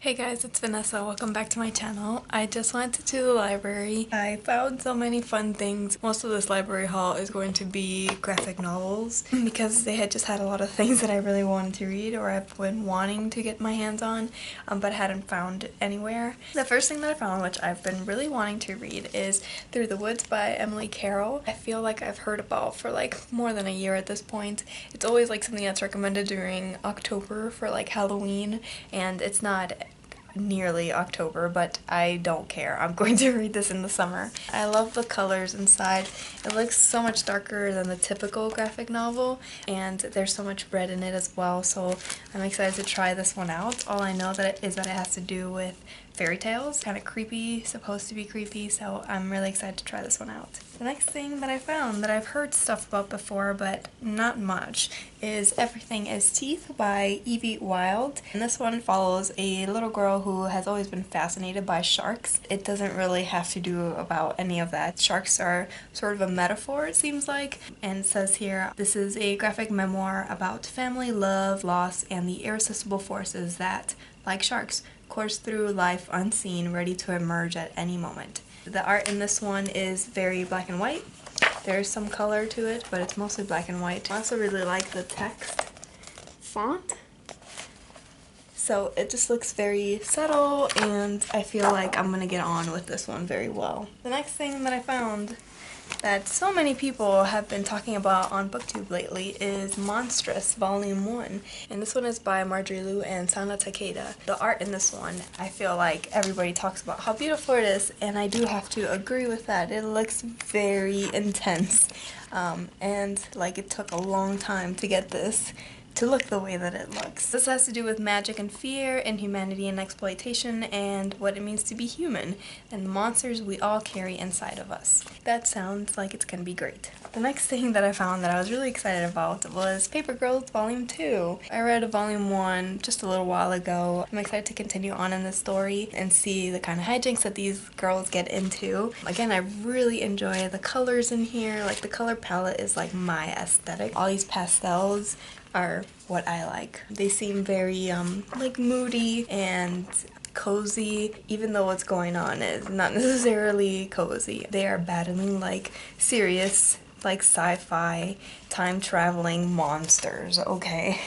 Hey guys, it's Vanessa. Welcome back to my channel. I just went to the library. I found so many fun things. Most of this library haul is going to be graphic novels because they had just had a lot of things that I really wanted to read or I've been wanting to get my hands on but hadn't found anywhere. The first thing that I found, which I've been really wanting to read, is Through the Woods by Emily Carroll. I feel like I've heard about for like more than a year at this point. It's always like something that's recommended during October for like Halloween, and it's not nearly October, but I don't care. I'm going to read this in the summer. I love the colors inside. It looks so much darker than the typical graphic novel, and there's so much red in it as well, so I'm excited to try this one out. All I know is that it has to do with fairy tales. Kind of creepy, supposed to be creepy, so I'm really excited to try this one out. The next thing that I found that I've heard stuff about before but not much is Everything is Teeth by Evie, Wyld. And this one follows a little girl who has always been fascinated by sharks. It doesn't really have to do about any of that. Sharks are sort of a metaphor, it seems like. And it says here, this is a graphic memoir about family, love, loss, and the irresistible forces that, like sharks, course through life unseen, ready to emerge at any moment. The art in this one is very black and white. There's some color to it, but it's mostly black and white. I also really like the text font. So it just looks very subtle, and I feel like I'm gonna get on with this one very well. The next thing that I found that so many people have been talking about on Booktube lately is Monstress Volume 1. And this one is by Marjorie and Takeda. The art in this one, I feel like everybody talks about how beautiful it is, and I do have to agree with that. It looks very intense. And like it took a long time to get this to look the way that it looks. This has to do with magic and fear, and humanity and exploitation, and what it means to be human, and the monsters we all carry inside of us. That sounds like it's gonna be great. The next thing that I found that I was really excited about was Paper Girls Volume 2. I read Volume 1 just a little while ago. I'm excited to continue on in this story and see the kind of hijinks that these girls get into. Again, I really enjoy the colors in here. Like, the color palette is like my aesthetic. All these pastels are what I like. They seem very like moody and cozy, even though what's going on is not necessarily cozy. They are battling like serious, like sci-fi, time-traveling monsters, okay?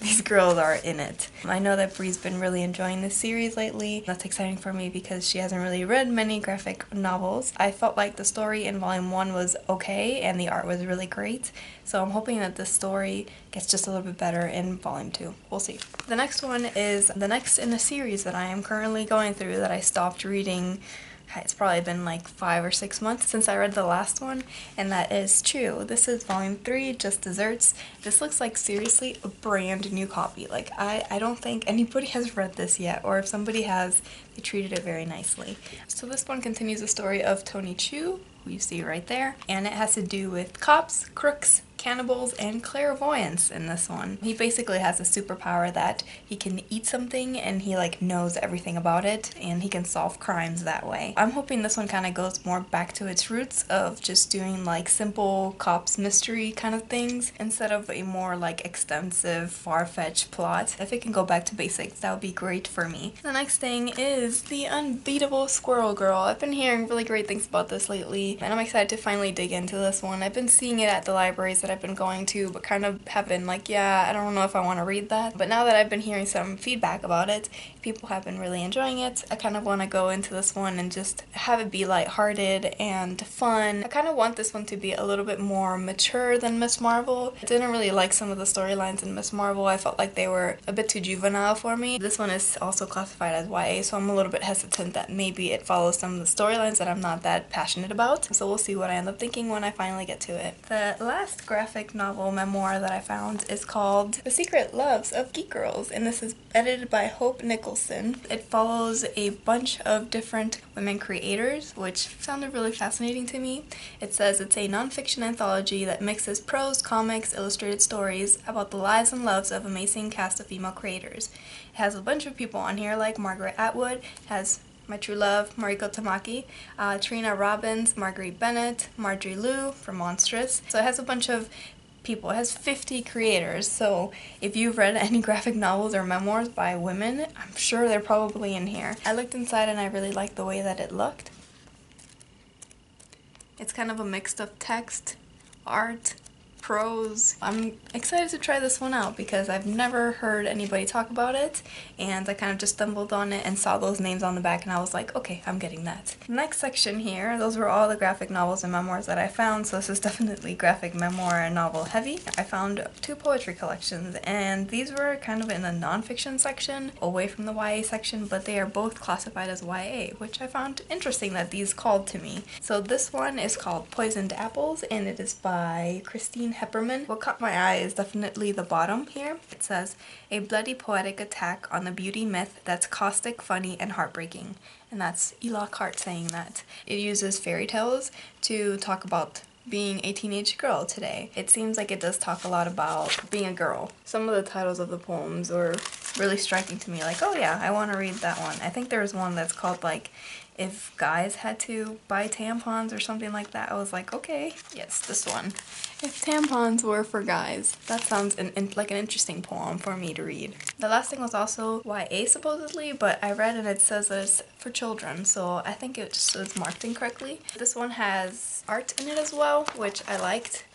These girls are in it. I know that Bree's been really enjoying this series lately. That's exciting for me because she hasn't really read many graphic novels. I felt like the story in Volume 1 was okay and the art was really great, so I'm hoping that this story gets just a little bit better in Volume 2. We'll see. The next one is the next in a series that I am currently going through that I stopped reading. It's probably been like 5 or 6 months since I read the last one, and that is Chew. This is Volume 3, Just Desserts. This looks like seriously a brand new copy. Like, I don't think anybody has read this yet, or if somebody has, they treated it very nicely. So this one continues the story of Tony Chew, who you see right there, and it has to do with cops, crooks, cannibals, and clairvoyance in this one. He basically has a superpower that he can eat something and he like knows everything about it, and he can solve crimes that way. I'm hoping this one kind of goes more back to its roots of just doing like simple cops mystery kind of things instead of a more like extensive far-fetched plot. If it can go back to basics, that would be great for me. The next thing is The Unbeatable Squirrel Girl. I've been hearing really great things about this lately, and I'm excited to finally dig into this one. I've been seeing it at the libraries that I've been going to, but kind of have been like, yeah, I don't know if I want to read that. But now that I've been hearing some feedback about it, people have been really enjoying it. I kind of want to go into this one and just have it be lighthearted and fun. I kind of want this one to be a little bit more mature than Miss Marvel. I didn't really like some of the storylines in Miss Marvel. I felt like they were a bit too juvenile for me. This one is also classified as YA, so I'm a little bit hesitant that maybe it follows some of the storylines that I'm not that passionate about. So we'll see what I end up thinking when I finally get to it. The last graphic novel memoir that I found is called The Secret Loves of Geek Girls, and this is edited by Hope Nicholson. It follows a bunch of different women creators, which sounded really fascinating to me. It says it's a nonfiction anthology that mixes prose, comics, illustrated stories about the lives and loves of an amazing cast of female creators. It has a bunch of people on here like Margaret Atwood, has my true love, Mariko Tamaki, Trina Robbins, Marguerite Bennett, Marjorie from Monstress. So it has a bunch of people. It has 50 creators, so if you've read any graphic novels or memoirs by women, I'm sure they're probably in here. I looked inside and I really liked the way that it looked. It's kind of a mix of text, art, prose. I'm excited to try this one out because I've never heard anybody talk about it, and I kind of just stumbled on it and saw those names on the back and I was like, okay, I'm getting that. Next section here, those were all the graphic novels and memoirs that I found, so this is definitely graphic memoir and novel heavy. I found 2 poetry collections, and these were kind of in the nonfiction section, away from the YA section, but they are both classified as YA, which I found interesting that these called to me. So this one is called Poisoned Apples, and it is by Christine Hepperman. What caught my eye is definitely the bottom here. It says, a bloody poetic attack on the beauty myth that's caustic, funny, and heartbreaking. And that's Lockhart saying that. It uses fairy tales to talk about being a teenage girl today. It seems like it does talk a lot about being a girl. Some of the titles of the poems were really striking to me, like, oh yeah, I want to read that one. I think there was one that's called like If Guys Had to Buy Tampons or something like that. I was like, okay, yes, this one. If tampons were for guys. That sounds like an interesting poem for me to read. The last thing was also YA supposedly, but I read and it says that it's for children, so I think it just was marked incorrectly. This one has art in it as well, which I liked.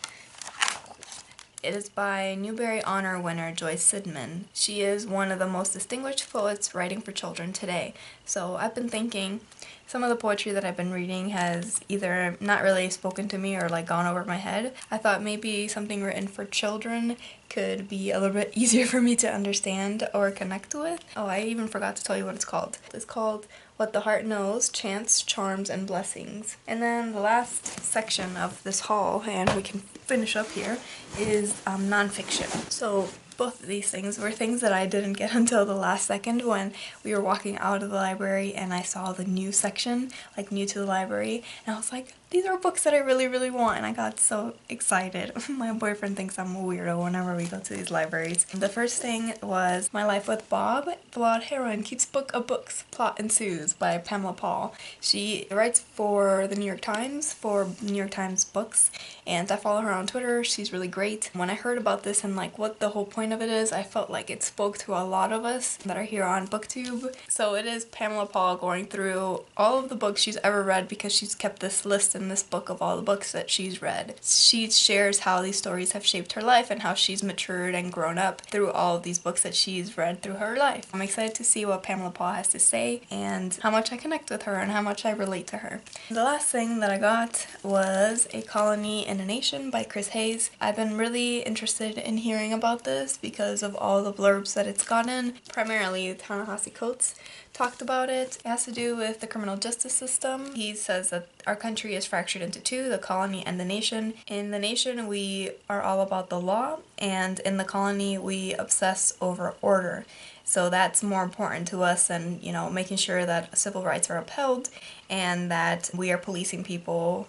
It is by Newbery Honor winner Joyce Sidman. She is one of the most distinguished poets writing for children today. So I've been thinking, some of the poetry that I've been reading has either not really spoken to me or like gone over my head. I thought maybe something written for children could be a little bit easier for me to understand or connect with. Oh, I even forgot to tell you what it's called. It's called What the Heart Knows, Chants, Charms, and Blessings. And then the last section of this haul, and we can finish up here, is nonfiction. So both of these things were things that I didn't get until the last second when we were walking out of the library and I saw the new section, like new to the library, and I was like, these are books that I really, really want, and I got so excited. My boyfriend thinks I'm a weirdo whenever we go to these libraries. The first thing was My Life with Bob. Flawed heroine keeps book of books, plot ensues by Pamela Paul. She writes for the New York Times, for New York Times books, and I follow her on Twitter. She's really great. When I heard about this and like what the whole point of it is, I felt like it spoke to a lot of us that are here on Booktube. So it is Pamela Paul going through all of the books she's ever read because she's kept this list in this book of all the books that she's read. She shares how these stories have shaped her life and how she's matured and grown up through all of these books that she's read through her life. I'm excited to see what Pamela Paul has to say and how much I connect with her and how much I relate to her. The last thing that I got was A Colony in a Nation by Chris Hayes. I've been really interested in hearing about this because of all the blurbs that it's gotten. Primarily Ta-Nehisi Coates talked about it. It has to do with the criminal justice system. He says that our country is fractured into two, the colony and the nation. In the nation, we are all about the law, and in the colony, we obsess over order. So that's more important to us than, you know, making sure that civil rights are upheld and that we are policing people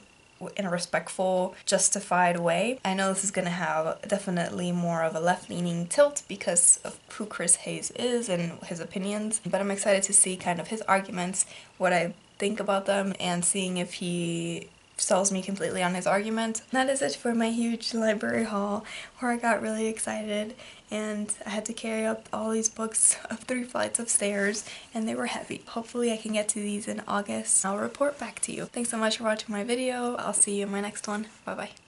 in a respectful, justified way. I know this is going to have definitely more of a left-leaning tilt because of who Chris Hayes is and his opinions, but I'm excited to see kind of his arguments, what I think about them, and seeing if he sells me completely on his argument. That is it for my huge library haul where I got really excited and I had to carry up all these books up 3 flights of stairs and they were heavy. Hopefully I can get to these in August. I'll report back to you. Thanks so much for watching my video. I'll see you in my next one. Bye bye.